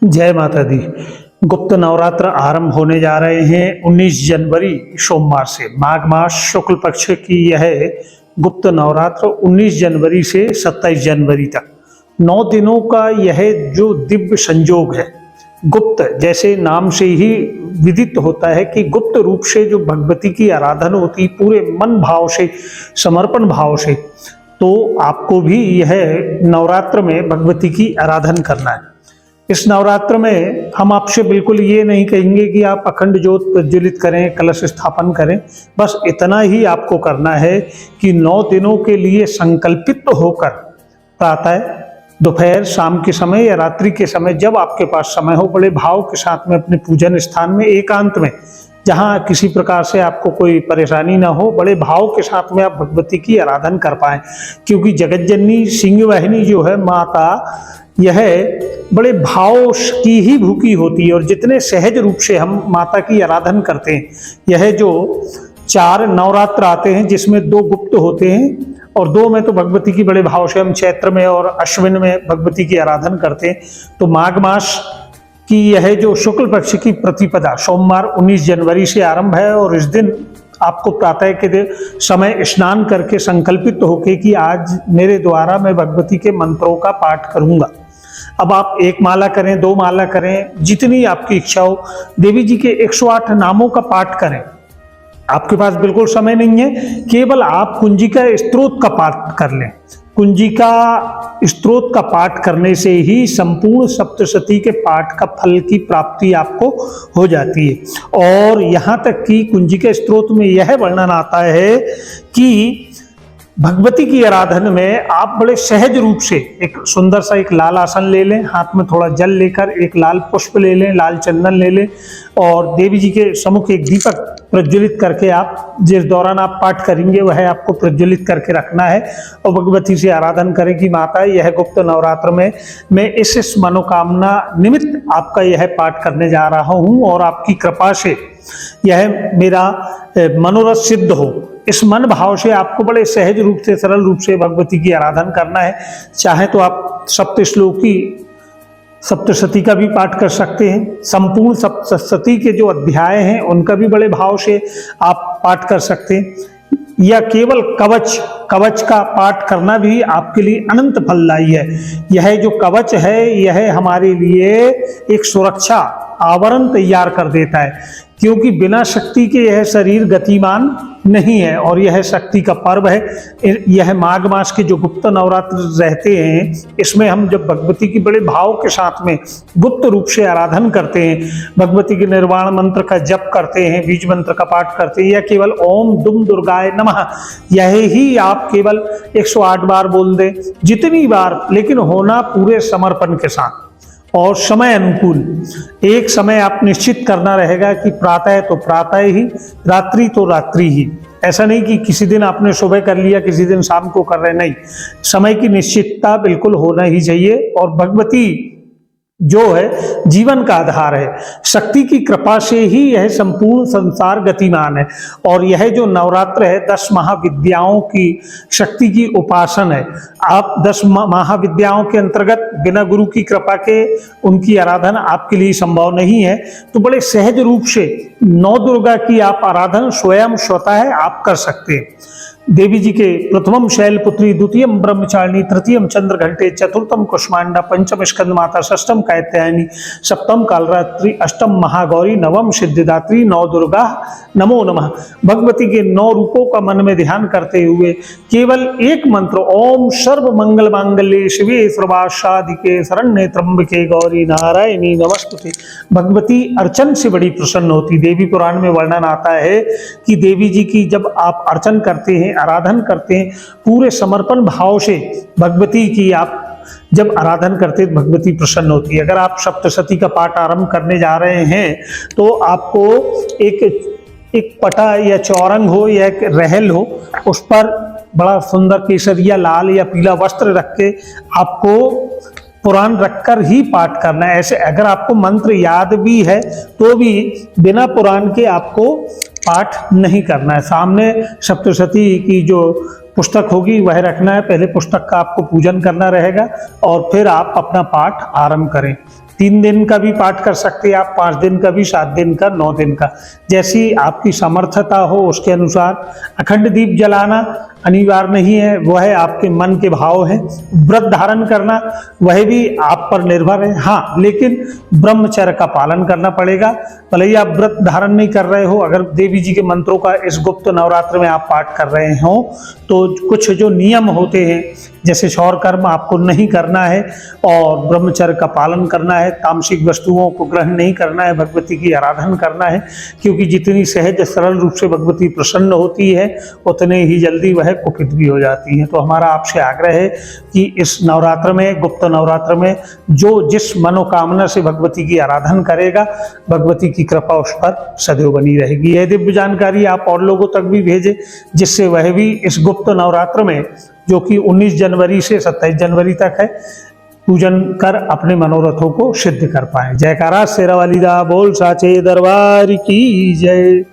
जय माता दी। गुप्त नवरात्र आरंभ होने जा रहे हैं 19 जनवरी सोमवार से। माघ मास शुक्ल पक्ष की यह गुप्त नवरात्र 19 जनवरी से 27 जनवरी तक 9 दिनों का यह जो दिव्य संयोग है। गुप्त जैसे नाम से ही विदित होता है कि गुप्त रूप से जो भगवती की आराधना होती पूरे मन भाव से, समर्पण भाव से, तो आपको भी यह नवरात्र में भगवती की आराधना करना है। इस नवरात्र में हम आपसे बिल्कुल ये नहीं कहेंगे कि आप अखंड ज्योत प्रज्वलित करें, कलश स्थापन करें। बस इतना ही आपको करना है कि 9 दिनों के लिए संकल्पित होकर प्रातः, दोपहर, शाम के समय या रात्रि के समय जब आपके पास समय हो, बड़े भाव के साथ में अपने पूजन स्थान में एकांत में, जहाँ किसी प्रकार से आपको कोई परेशानी ना हो, बड़े भाव के साथ में आप भगवती की आराधना कर पाएं। क्योंकि जगत जननी सिंह वाहिनी जो है माता, यह बड़े भाव की ही भूखी होती है। और जितने सहज रूप से हम माता की आराधना करते हैं, यह जो 4 नवरात्र आते हैं जिसमें 2 गुप्त होते हैं और 2 में तो भगवती की बड़े भाव से हम चैत्र में और अश्विन में भगवती की आराधना करते हैं। तो माघ मास की यह जो शुक्ल पक्ष की प्रतिपदा सोमवार 19 जनवरी से आरंभ है और इस दिन आपको प्रातः के समय स्नान करके संकल्पित होके कि आज मेरे द्वारा मैं भगवती के मंत्रों का पाठ करूंगा। अब आप 1 माला करें, 2 माला करें, जितनी आपकी इच्छा हो। देवी जी के 108 नामों का पाठ करें। आपके पास बिल्कुल समय नहीं है, केवल आप कुंजिका स्तोत्र का पाठ कर लें। कुंजिका स्तोत्र का पाठ करने से ही संपूर्ण सप्तशती के पाठ का फल की प्राप्ति आपको हो जाती है। और यहाँ तक कि कुंजिका स्तोत्र में यह वर्णन आता है कि भगवती की आराधना में आप बड़े सहज रूप से एक सुंदर सा एक लाल आसन ले लें, हाथ में थोड़ा जल लेकर एक लाल पुष्प ले लें, लाल चंदन ले लें और देवी जी के सम्मुख एक दीपक प्रज्वलित करके आप जिस दौरान आप पाठ करेंगे वह आपको प्रज्वलित करके रखना है और भगवती से आराधना करें कि माता, यह गुप्त नवरात्र में मैं इस मनोकामना निमित्त आपका यह पाठ करने जा रहा हूँ और आपकी कृपा से यह मेरा मनोरथ सिद्ध हो। इस मन भाव से आपको बड़े सहज रूप से, सरल रूप से भगवती की आराधना करना है। चाहे तो आप सप्तश्लोकी सप्तशती का भी पाठ कर सकते हैं। संपूर्ण सप्तशती के जो अध्याय हैं उनका भी बड़े भाव से आप पाठ कर सकते हैं, या केवल कवच का पाठ करना भी आपके लिए अनंत फलदायी है। यह जो कवच है यह हमारे लिए एक सुरक्षा आवरण तैयार कर देता है, क्योंकि बिना शक्ति के यह शरीर गतिमान नहीं है और यह शक्ति का पर्व है। यह माघ मास के जो गुप्त नवरात्र रहते हैं, इसमें हम जब भगवती की बड़े भाव के साथ में गुप्त रूप से आराधना करते हैं, भगवती के निर्वाण मंत्र का जप करते हैं, बीज मंत्र का पाठ करते हैं, या केवल ओम दुम दुर्गाय नमः यह ही आप केवल 108 बार बोल दें, जितनी बार, लेकिन होना पूरे समर्पण के साथ और समय अनुकूल। एक समय आप निश्चित करना रहेगा कि प्रातः तो प्रातः ही, रात्रि तो रात्रि ही। ऐसा नहीं कि किसी दिन आपने सुबह कर लिया, किसी दिन शाम को कर रहे, नहीं। समय की निश्चितता बिल्कुल होना ही चाहिए। और भगवती जो है जीवन का आधार है, शक्ति की कृपा से ही यह संपूर्ण संसार गतिमान है। और यह जो नवरात्र है 10 महाविद्याओं की शक्ति की उपासन है। आप 10 महाविद्याओं के अंतर्गत बिना गुरु की कृपा के उनकी आराधना आपके लिए संभव नहीं है। तो बड़े सहज रूप से 9 दुर्गा की आप आराधना स्वयं स्वतः है आप कर सकते हैं। देवी जी के प्रथमम शैलपुत्री, द्वितीयम ब्रह्मचारिणी, तृतीयम चंद्र घंटे, चतुर्थम कुष्मांडा, पंचम स्कंद माता, षष्ठम कात्यायनी, सप्तम कालरात्रि, अष्टम महागौरी, नवम सिद्धिदात्री, 9 दुर्गा नमो नमः। भगवती के 9 रूपों का मन में ध्यान करते हुए केवल एक मंत्र ओम सर्व मंगल मांगल्ये शिवे सर्वासाधिके शरण्ये त्र्यंबके गौरी नारायणी नमस्तुते। भगवती अर्चन से बड़ी प्रसन्न होती। देवी पुराण में वर्णन आता है कि देवी जी की जब आप अर्चन करते हैं, आराधन करते हैं, पूरे समर्पण भाव से भगवती की आप जब आराधन करते हैं भगवती प्रसन्न होती है। अगर आप सप्तशती का पाठ आरंभ करने जा रहे हैं तो आपको एक पटा या चौरंग हो या एक रहल हो, उस पर बड़ा सुंदर केसरिया, लाल या पीला वस्त्र रख के आपको पुराण रखकर ही पाठ करना है। ऐसे अगर आपको मंत्र याद भी है तो भी बिना पुराण के आपको पाठ नहीं करना है। सामने सप्तशती की जो पुस्तक होगी वह रखना है, पहले पुस्तक का आपको पूजन करना रहेगा और फिर आप अपना पाठ आरंभ करें। 3 दिन का भी पाठ कर सकते हैं आप, 5 दिन का भी, 7 दिन का, 9 दिन का, जैसी आपकी समर्थता हो उसके अनुसार। अखंड दीप जलाना अनिवार्य नहीं है, वह आपके मन के भाव हैं। व्रत धारण करना वह भी आप पर निर्भर है, हाँ, लेकिन ब्रह्मचर्य का पालन करना पड़ेगा। भले ही आप व्रत धारण नहीं कर रहे हो, अगर देवी जी के मंत्रों का इस गुप्त नवरात्र में आप पाठ कर रहे हो तो कुछ जो नियम होते हैं, जैसे शौर कर्म आपको नहीं करना है और ब्रह्मचर्य का पालन करना है, तामसिक वस्तुओं को ग्रहण नहीं करना है, भगवती की आराधना करना है, क्योंकि जितनी सहज सरल रूप से भगवती प्रसन्न होती है उतने ही जल्दी वह कुपित भी हो जाती हैं। तो हमारा आपसे आग्रह है कि इस नवरात्र में, गुप्त नवरात्र में, जो जिस मनोकामना से भगवती की आराधना करेगा, भगवती की कृपा उस पर सदैव बनी रहेगी। यह दिव्य जानकारी आप और लोगों तक भी भेजें, जिससे वह भी इस गुप्त नवरात्र में, जो कि 19 जनवरी से 27 जनवरी तक है, पूजन कर अपने मनोरथों को सिद्ध कर पाए। जयकारा शेरा वाली दा बोल साचे दरबार की जय।